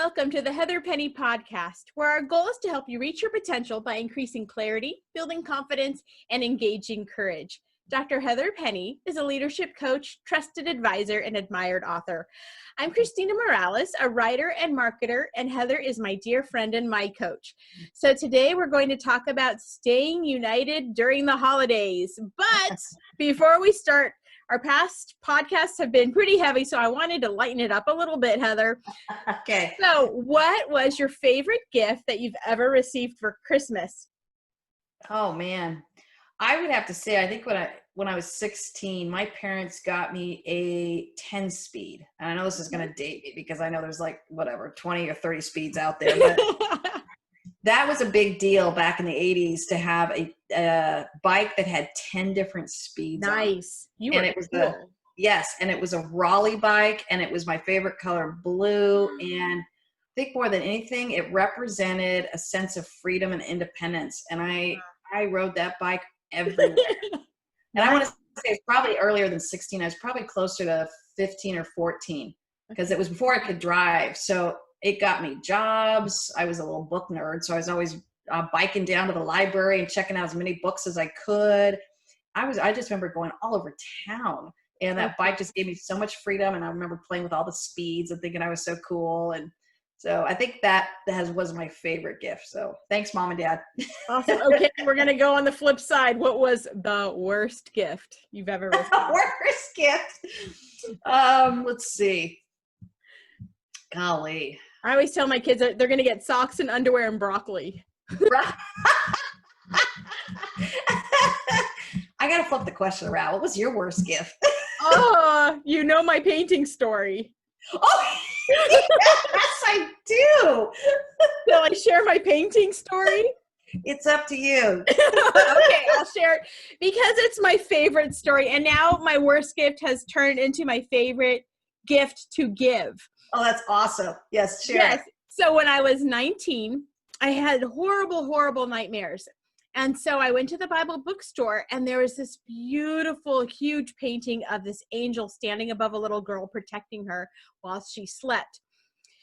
welcome to the Heather Penny podcast, where our goal is to help you reach your potential by increasing clarity, building confidence, and engaging courage. Dr. Heather Penny is a leadership coach, trusted advisor, and admired author. I'm Christina Morales, a writer and marketer, and Heather is my dear friend and my coach. So today we're going to talk about staying united during the holidays. But before we start, our past podcasts have been pretty heavy, so I wanted to lighten it up a little bit, Heather. Okay. So what was your favorite gift that you've ever received for Christmas? Oh man. I would have to say, I think when I was 16, my parents got me a 10-speed. And I know this is going to date me because I know there's like, 20 or 30 speeds out there. But that was a big deal back in the 80s to have a bike that had 10 different speeds. Nice. And it was and it was a Raleigh bike, and it was my favorite color, blue. And I think more than anything, it represented a sense of freedom and independence. And I rode that bike everywhere. And I want to say it's probably earlier than 16. I was probably closer to 15 or 14 because it was before I could drive. So it got me jobs. I was a little book nerd, so I was always biking down to the library and checking out as many books as I could. I just remember going all over town, and that bike just gave me so much freedom. And I remember playing with all the speeds and thinking I was so cool. And so I think that was my favorite gift. So thanks, Mom and Dad. Awesome. Okay, we're going to go on the flip side. What was the worst gift you've ever received? Worst gift? Let's see. Golly. I always tell my kids that they're going to get socks and underwear and broccoli. I got to flip the question around. What was your worst gift? Oh, you know my painting story. Oh, yes, I do. Shall I share my painting story? It's up to you. Okay, I'll share it because it's my favorite story. And now my worst gift has turned into my favorite gift to give. Oh, that's awesome. Yes, share. Yes. So when I was 19, I had horrible nightmares. And so I went to the Bible bookstore, and there was this beautiful, huge painting of this angel standing above a little girl protecting her while she slept.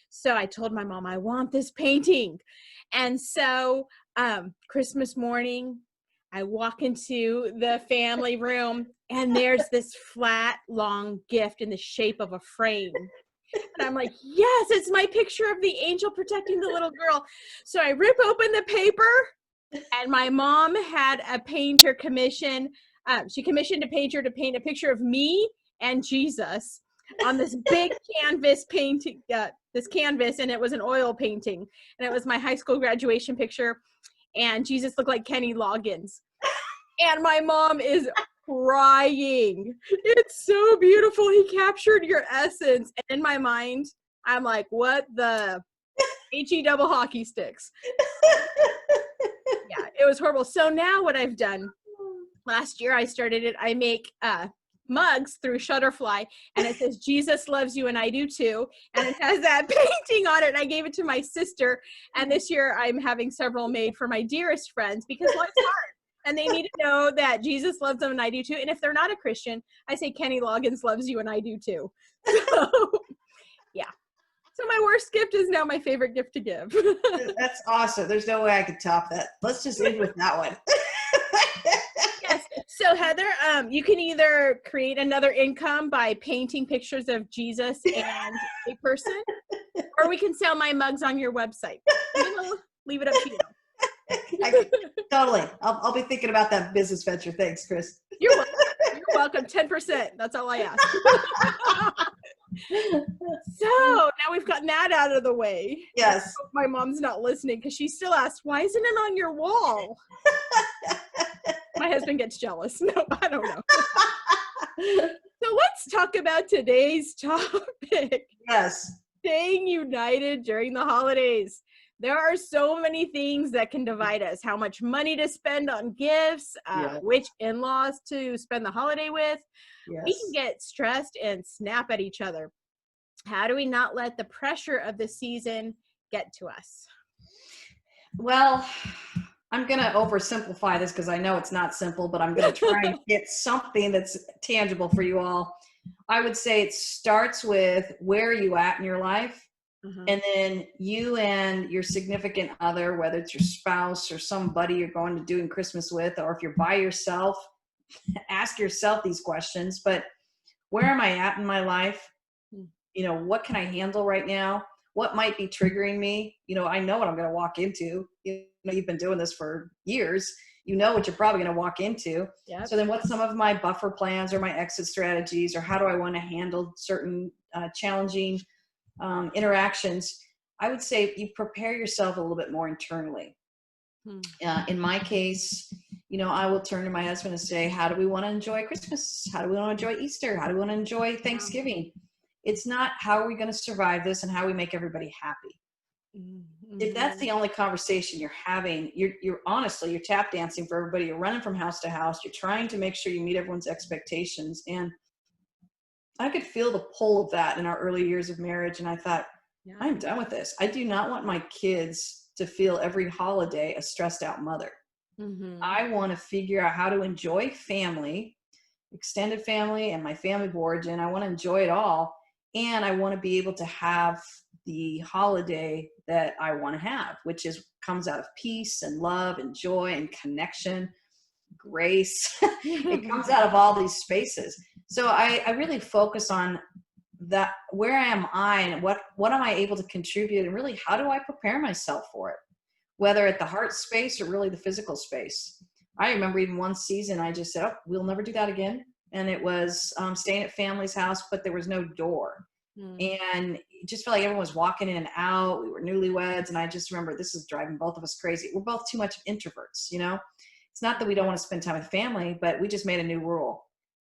So I told my mom, I want this painting. And so Christmas morning, I walk into the family room, and there's this flat, long gift in the shape of a frame. And I'm like, yes, it's my picture of the angel protecting the little girl. So I rip open the paper, and my mom had a painter commission. She commissioned a painter to paint a picture of me and Jesus on this big canvas painting, this canvas, and it was an oil painting. And it was my high school graduation picture, and Jesus looked like Kenny Loggins. And my mom is crying. It's so beautiful. He captured your essence. And in my mind, I'm like, what the HE double hockey sticks? Yeah, it was horrible. So now what I've done, last year I started it. I make mugs through Shutterfly, and it says, Jesus loves you and I do too. And it has that painting on it. And I gave it to my sister. And this year I'm having several made for my dearest friends because life's hard. And they need to know that Jesus loves them and I do too. And if they're not a Christian, I say Kenny Loggins loves you and I do too. So, yeah. So my worst gift is now my favorite gift to give. That's awesome. There's no way I could top that. Let's just end with that one. Yes. So Heather, you can either create another income by painting pictures of Jesus and a person, or we can sell my mugs on your website. Leave it up to you. Totally. I'll be thinking about that business venture. Thanks, Chris. You're welcome. You're welcome. 10%. That's all I ask. So now we've gotten that out of the way. Yes. My mom's not listening because she still asks, why isn't it on your wall? My husband gets jealous. No, I don't know. So let's talk about today's topic. Yes. Staying united during the holidays. There are so many things that can divide us. How much money to spend on gifts, which in-laws to spend the holiday with. Yes. We can get stressed and snap at each other. How do we not let the pressure of the season get to us? Well, I'm going to oversimplify this because I know it's not simple, but I'm going to try and get something that's tangible for you all. I would say it starts with where are you at in your life? And then you and your significant other, whether it's your spouse or somebody you're going to doing Christmas with, or if you're by yourself, ask yourself these questions. But where am I at in my life? You know, what can I handle right now? What might be triggering me? You know, I know what I'm going to walk into. You know, you've been doing this for years. You know what you're probably going to walk into. Yep. So then what's some of my buffer plans or my exit strategies, or how do I want to handle certain challenging interactions? I would say you prepare yourself a little bit more internally. In my case, you know, I will turn to my husband and say, how do we want to enjoy Christmas? How do we want to enjoy Easter? How do we want to enjoy Thanksgiving? It's not how are we going to survive this and how we make everybody happy. If that's the only conversation you're having, you're honestly, you're tap dancing for everybody. You're running from house to house. You're trying to make sure you meet everyone's expectations. And I could feel the pull of that in our early years of marriage. And I thought, I'm done with this. I do not want my kids to feel every holiday a stressed out mother. I want to figure out how to enjoy family, extended family, and my family of origin. I want to enjoy it all. And I want to be able to have the holiday that I want to have, which comes out of peace and love and joy and connection, grace. It comes out of all these spaces. So I really focus on that. Where am I, and what am I able to contribute, and really how do I prepare myself for it, whether at the heart space or really the physical space. I remember even one season I just said, oh, we'll never do that again. And it was staying at family's house, but there was no door. And it just felt like everyone was walking in and out. We were newlyweds. And I just remember, this is driving both of us crazy. We're both too much introverts, you know? It's not that we don't want to spend time with family, but we just made a new rule.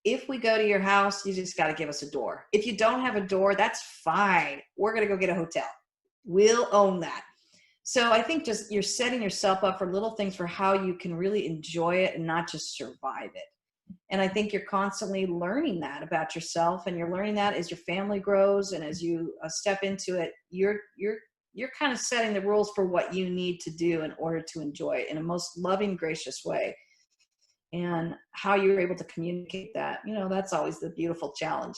If we go to your house, you just got to give us a door. If you don't have a door, that's fine. We're going to go get a hotel. We'll own that. So I think just you're setting yourself up for little things for how you can really enjoy it and not just survive it. And I think you're constantly learning that about yourself, and you're learning that as your family grows, and as you step into it, you're kind of setting the rules for what you need to do in order to enjoy it in a most loving, gracious way. And how you're able to communicate that, you know, that's always the beautiful challenge.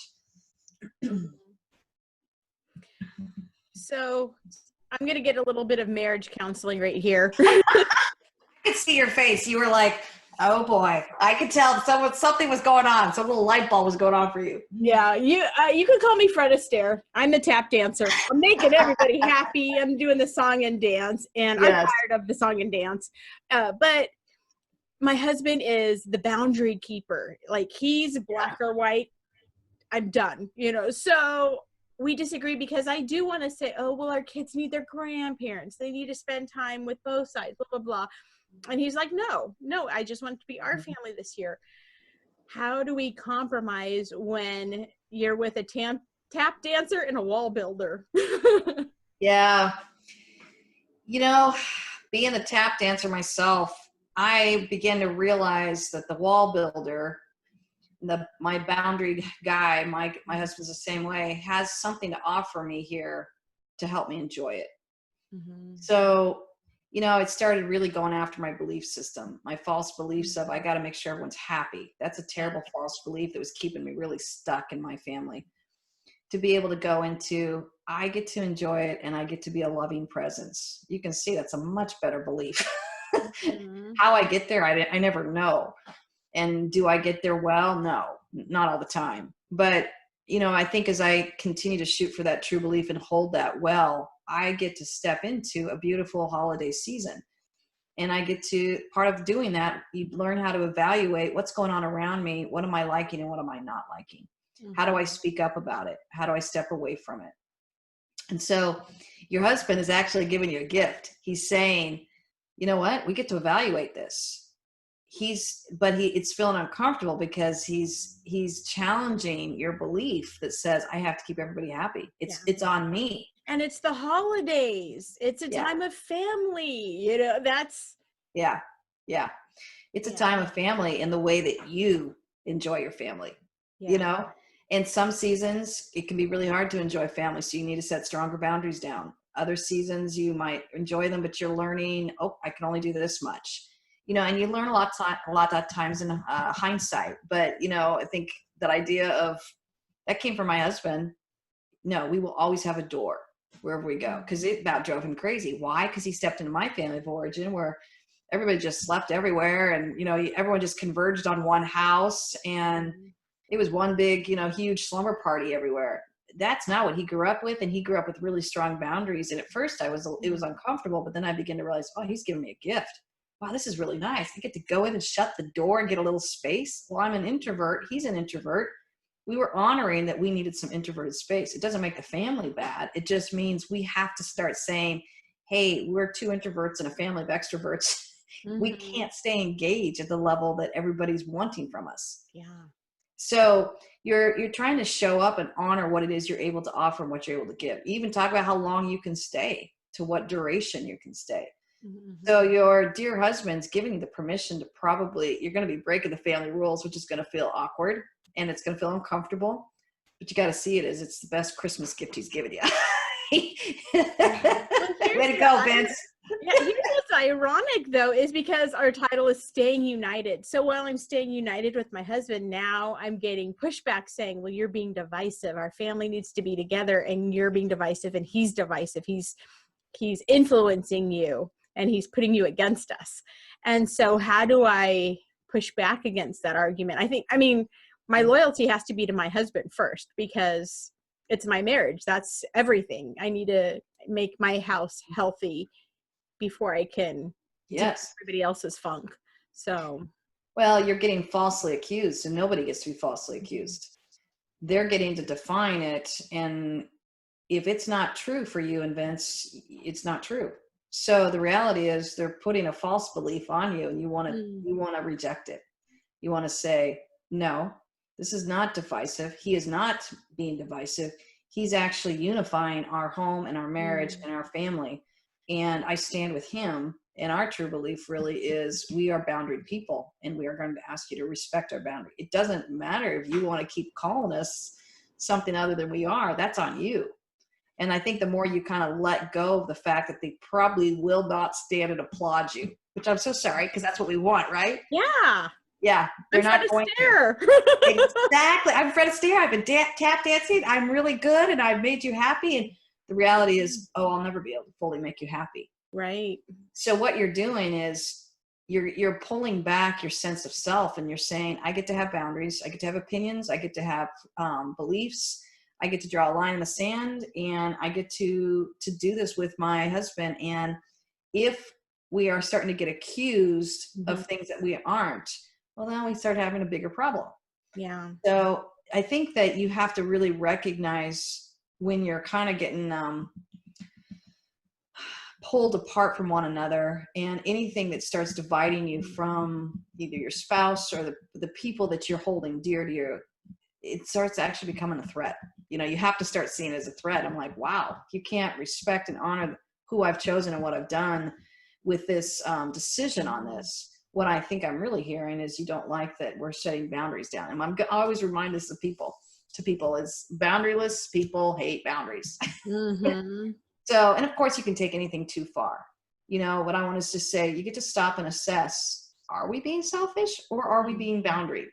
So I'm going to get a little bit of marriage counseling right here. I could see your face. You were like, oh boy, I could tell something was going on. Some little light bulb was going on for you. Yeah, you can call me Fred Astaire. I'm the tap dancer. I'm making everybody happy. I'm doing the song and dance, and I'm tired of the song and dance. But my husband is the boundary keeper. Like, he's black or white. I'm done, you know. So we disagree because I do want to say, oh, well, our kids need their grandparents. They need to spend time with both sides, blah, blah, blah. And he's like, no, I just want it to be our family this year. How do we compromise when you're with a tap dancer and a wall builder? Yeah. You know, being a tap dancer myself, I began to realize that the wall builder, my boundary guy, my husband's the same way, has something to offer me here to help me enjoy it. So, you know, it started really going after my belief system, my false beliefs of I got to make sure everyone's happy. That's a terrible false belief that was keeping me really stuck in my family. To be able to go into, I get to enjoy it and I get to be a loving presence. You can see that's a much better belief. How I get there, I never know. And do I get there well? No, not all the time. But, you know, I think as I continue to shoot for that true belief and hold that well, I get to step into a beautiful holiday season. And I get to, part of doing that, you learn how to evaluate what's going on around me. What am I liking and what am I not liking? How do I speak up about it? How do I step away from it? And so your husband is actually giving you a gift. He's saying, you know what? We get to evaluate this. It's feeling uncomfortable because he's challenging your belief that says, I have to keep everybody happy. It's on me. And it's the holidays. It's a time of family. You know, that's. Yeah. It's a time of family in the way that you enjoy your family, you know, and some seasons it can be really hard to enjoy family. So you need to set stronger boundaries down. Other seasons you might enjoy them, but you're learning, oh, I can only do this much, you know, and you learn a lot of times in hindsight. But, you know, I think that idea of that came from my husband. No, we will always have a door. wherever we go, because it about drove him crazy. Why? Because he stepped into my family of origin where everybody just slept everywhere, and everyone just converged on one house, and it was one big, huge slumber party everywhere. That's not what he grew up with, and he grew up with really strong boundaries. And at first it was uncomfortable, but then I began to realize, oh, he's giving me a gift. Wow, this is really nice. I get to go in and shut the door and get a little space. Well, I'm an introvert. He's an introvert. We were honoring that we needed some introverted space. It doesn't make the family bad. It just means we have to start saying, hey, we're two introverts and a family of extroverts. We can't stay engaged at the level that everybody's wanting from us. Yeah. So you're trying to show up and honor what it is you're able to offer and what you're able to give. Even talk about how long you can stay, to what duration you can stay. So your dear husband's giving you the permission to you're going to be breaking the family rules, which is going to feel awkward and it's going to feel uncomfortable, but you got to see it as it's the best Christmas gift he's given you. Way to go, Vince. Yeah, here's what's ironic though, is because our title is Staying United. So while I'm staying united with my husband, now I'm getting pushback saying, well, you're being divisive. Our family needs to be together and you're being divisive, and he's divisive. He's influencing you and he's putting you against us. And so how do I push back against that argument? I mean, my loyalty has to be to my husband first, because it's my marriage. That's everything. I need to make my house healthy before I can do everybody else's funk. So, well, you're getting falsely accused, and nobody gets to be falsely accused. They're getting to define it, and if it's not true for you and Vince, it's not true. So the reality is they're putting a false belief on you, and you want to reject it. You want to say, no, this is not divisive. He is not being divisive. He's actually unifying our home and our marriage and our family. And I stand with him. And our true belief really is we are boundaried people, and we are going to ask you to respect our boundary. It doesn't matter if you want to keep calling us something other than we are. That's on you. And I think the more you kind of let go of the fact that they probably will not stand and applaud you, which I'm so sorry, because that's what we want, right? Yeah. Yeah. They're not going to. Exactly. I'm Fred Astaire. I've been tap dancing. I'm really good, and I've made you happy. And the reality is, I'll never be able to fully make you happy. Right. So what you're doing is you're pulling back your sense of self, and you're saying, I get to have boundaries. I get to have opinions. I get to have beliefs. I get to draw a line in the sand, and I get to do this with my husband. And if we are starting to get accused of things that we aren't, well, then we start having a bigger problem. Yeah. So I think that you have to really recognize when you're kind of getting pulled apart from one another, and anything that starts dividing you from either your spouse or the people that you're holding dear to you, it starts actually becoming a threat. You have to start seeing it as a threat. I'm like, wow, you can't respect and honor who I've chosen and what I've done with this decision on this. What I think I'm really hearing is you don't like that we're setting boundaries down. And I always remind this to people is boundaryless people hate boundaries. So, and of course you can take anything too far. What I want is to say, you get to stop and assess, are we being selfish or are we being boundary?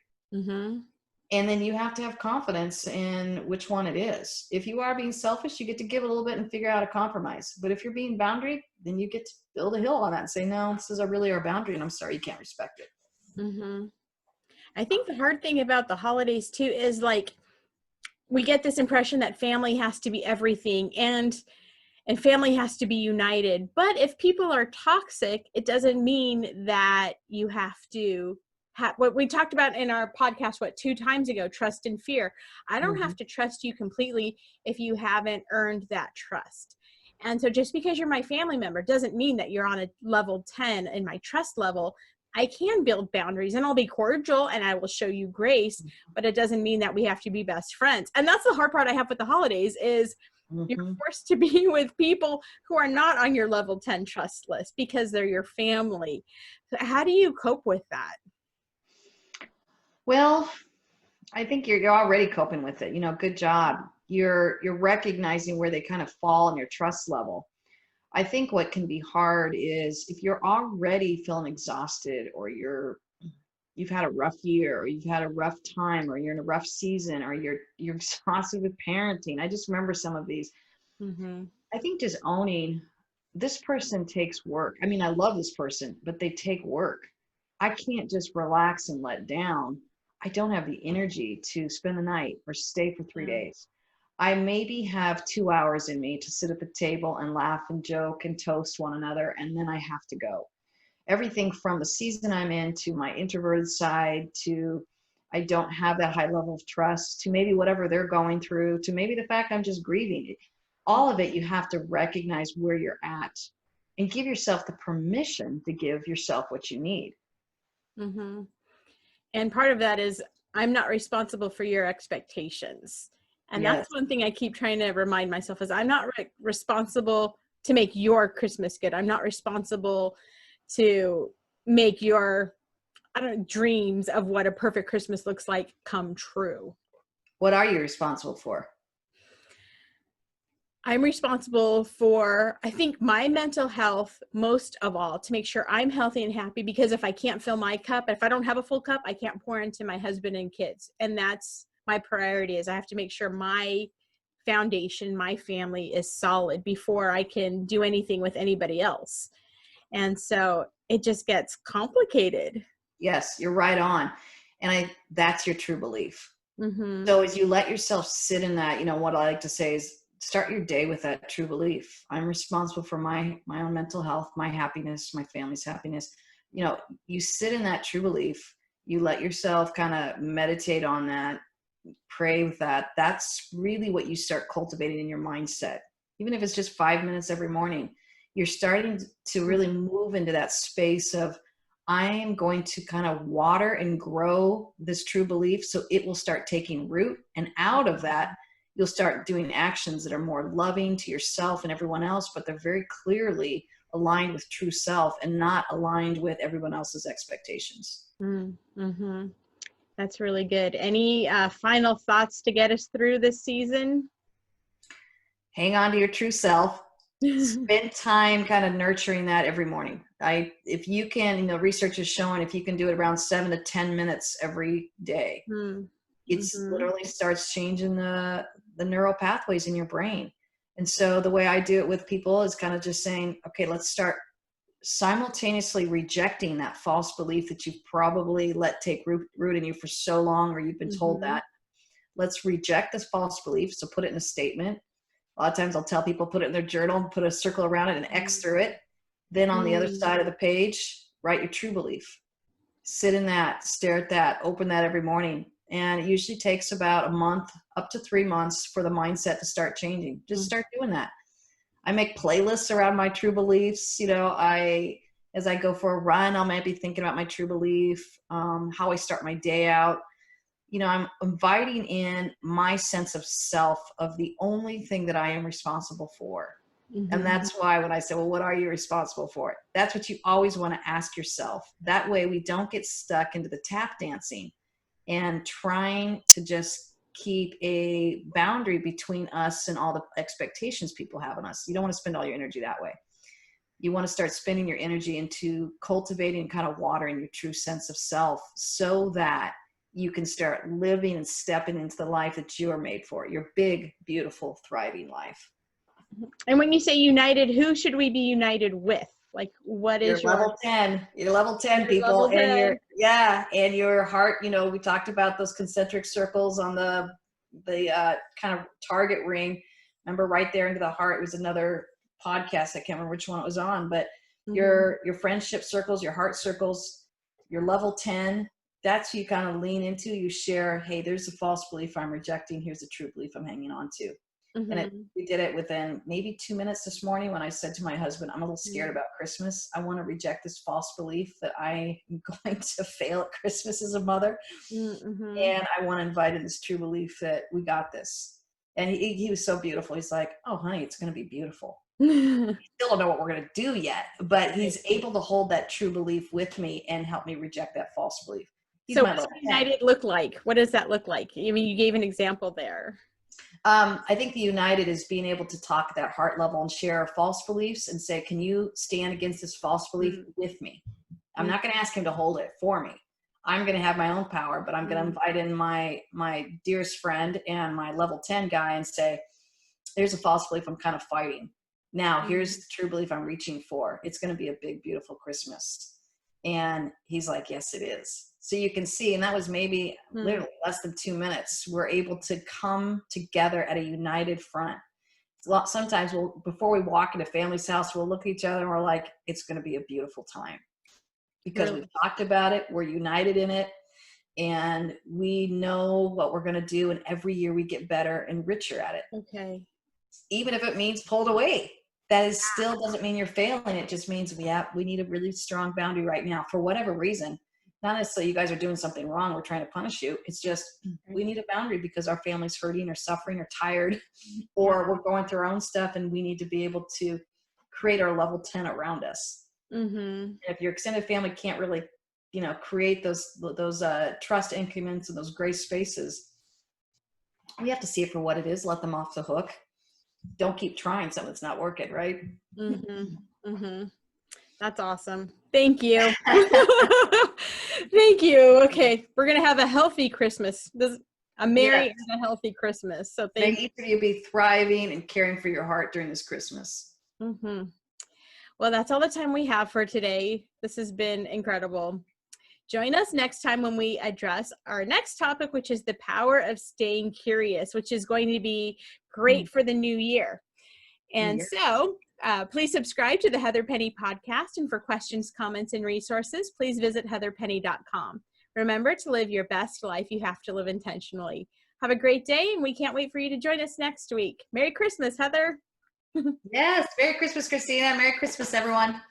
And then you have to have confidence in which one it is. If you are being selfish, you get to give a little bit and figure out a compromise. But if you're being boundary, then you get to build a hill on that and say, no, this is really our boundary, and I'm sorry, you can't respect it. I think the hard thing about the holidays too is, like, we get this impression that family has to be everything, and family has to be united. But if people are toxic, it doesn't mean that you have to what we talked about in our podcast, 2 times ago, trust and fear. I don't have to trust you completely if you haven't earned that trust. And so just because you're my family member doesn't mean that you're on a level 10 in my trust level. I can build boundaries, and I'll be cordial, and I will show you grace, but it doesn't mean that we have to be best friends. And that's the hard part I have with the holidays is you're forced to be with people who are not on your level 10 trust list because they're your family. So how do you cope with that? Well, I think you're already coping with it. Good job. You're recognizing where they kind of fall in your trust level. I think what can be hard is if you're already feeling exhausted, or you've had a rough year, or you've had a rough time, or you're in a rough season, or you're exhausted with parenting. I just remember some of these. I think just owning this person takes work. I mean, I love this person, but they take work. I can't just relax and let down. I don't have the energy to spend the night or stay for 3 days. I maybe have 2 hours in me to sit at the table and laugh and joke and toast one another, and then I have to go. Everything from the season I'm in, to my introverted side, to I don't have that high level of trust, to maybe whatever they're going through, to maybe the fact I'm just grieving. All of it, you have to recognize where you're at and give yourself the permission to give yourself what you need. Mm-hmm. And part of that is I'm not responsible for your expectations. And Yes. that's one thing I keep trying to remind myself is I'm not responsible to make your Christmas good. I'm not responsible to make your, I don't know, dreams of what a perfect Christmas looks like come true. What are you responsible for? I'm responsible for, I think, my mental health most of all, to make sure I'm healthy and happy, because if I can't fill my cup, if I don't have a full cup, I can't pour into my husband and kids. And that's my priority, is I have to make sure my foundation, my family is solid before I can do anything with anybody else. And so it just gets complicated. Yes, you're right on. And that's your true belief. Mm-hmm. So as you let yourself sit in that, what I like to say is start your day with that true belief. I'm responsible for my own mental health, my happiness, my family's happiness. You sit in that true belief, you let yourself kind of meditate on that, pray with that. That's really what you start cultivating in your mindset. Even if it's just 5 minutes every morning, you're starting to really move into that space of, I'm going to kind of water and grow this true belief so it will start taking root. And out of that, you'll start doing actions that are more loving to yourself and everyone else, but they're very clearly aligned with true self and not aligned with everyone else's expectations. Mm-hmm. That's really good. Any final thoughts to get us through this season? Hang on to your true self. Spend time kind of nurturing that every morning. If you can, research is showing if you can do it around 7 to 10 minutes every day, it's literally starts changing the neural pathways in your brain. And so the way I do it with people is kind of just saying, okay, let's start simultaneously rejecting that false belief that you've probably let take root in you for so long, or you've been told that. Let's reject this false belief. So put it in a statement. A lot of times I'll tell people, put it in their journal and put a circle around it and X through it. Then on the other side of the page, write your true belief. Sit in that, stare at that, open that every morning. And it usually takes about a month, up to 3 months for the mindset to start changing. Just start doing that. I make playlists around my true beliefs. As I go for a run, I might be thinking about my true belief, how I start my day out. I'm inviting in my sense of self, of the only thing that I am responsible for. And that's why when I say, well, what are you responsible for? That's what you always want to ask yourself. That way we don't get stuck into the tap dancing and trying to just keep a boundary between us and all the expectations people have on us. You don't want to spend all your energy that way. You want to start spending your energy into cultivating, kind of watering your true sense of self, so that you can start living and stepping into the life that you are made for, your big, beautiful, thriving life. And when you say united, who should we be united with? Like, what is your level 10? You're level 10 people, level 10. And your heart. We talked about those concentric circles on the kind of target ring. Remember, right there into the heart was another podcast. I can't remember which one it was on, but your friendship circles, your heart circles, your level 10. That's who you kind of lean into. You share, hey, there's a false belief I'm rejecting. Here's a true belief I'm hanging on to. And we did it within maybe 2 minutes this morning when I said to my husband, I'm a little scared about Christmas. I want to reject this false belief that I am going to fail at Christmas as a mother. And I want to invite in this true belief that we got this. And he was so beautiful. He's like, oh, honey, it's going to be beautiful. We still don't know what we're going to do yet, but he's able to hold that true belief with me and help me reject that false belief. So what does united look like? What does that look like? I mean, you gave an example there. I think the united is being able to talk at that heart level and share our false beliefs and say, can you stand against this false belief with me? I'm not going to ask him to hold it for me. I'm going to have my own power, but I'm going to invite in my dearest friend and my level 10 guy and say, there's a false belief I'm kind of fighting. Now, here's the true belief I'm reaching for. It's going to be a big, beautiful Christmas. And he's like, yes, it is. So you can see, and that was maybe literally less than 2 minutes. We're able to come together at a united front. Sometimes before we walk into family's house, we'll look at each other and we're like, it's going to be a beautiful time because we've talked about it. We're united in it. And we know what we're going to do. And every year we get better and richer at it. Okay. Even if it means pulled away, that is still doesn't mean you're failing. It just means we need a really strong boundary right now for whatever reason. Not necessarily you guys are doing something wrong. We're trying to punish you. It's just, we need a boundary because our family's hurting or suffering or tired, or we're going through our own stuff and we need to be able to create our level 10 around us. Mm-hmm. If your extended family can't really, create those trust increments and those grace spaces, we have to see it for what it is. Let them off the hook. Don't keep trying something that's not working, right? Mm-hmm. Mm-hmm. That's awesome. Thank you. Thank you. Okay. We're going to have a healthy Christmas. A merry and a healthy Christmas. So thank you. May each of you be thriving and caring for your heart during this Christmas. Mm-hmm. Well, that's all the time we have for today. This has been incredible. Join us next time when we address our next topic, which is the power of staying curious, which is going to be great for the new year. And so please subscribe to the Heather Penny podcast. And for questions, comments, and resources, please visit heatherpenny.com. Remember, to live your best life, you have to live intentionally. Have a great day, and we can't wait for you to join us next week. Merry Christmas, Heather. Yes. Merry Christmas, Christina. Merry Christmas, everyone.